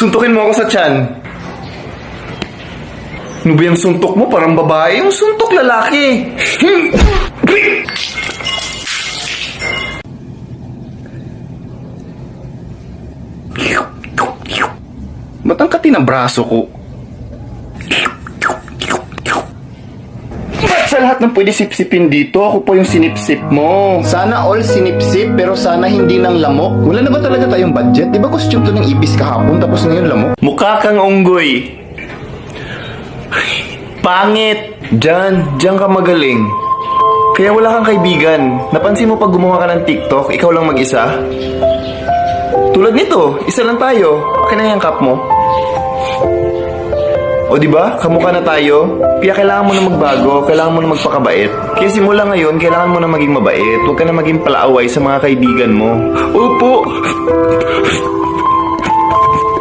Suntukin mo ako sa tiyan. Ano ba yung suntok mo? Parang babae. Yung suntok lalaki. Ba't ang kati ng braso ko? Ba't sa lahat ng pwede sipsipin dito, ako po yung sinipsip mo? Sana all sinipsip, pero sana hindi ng lamok. Wala na ba talaga tayong budget? Di ba costume to ng ibis kahapon, tapos ngayon lamok? Mukha kang unggoy. Pangit! Diyan ka magaling. Kaya wala kang kaibigan. Napansin mo pag gumawa ka ng TikTok, ikaw lang mag-isa? Tulad nito, isa lang tayo. Akin na yung cup mo. O diba, kamukha na tayo. Kaya kailangan mo na magbago, kailangan mo na magpakabait. Kaya simula ngayon, kailangan mo na maging mabait. Huwag ka na maging palaaway sa mga kaibigan mo. Opo!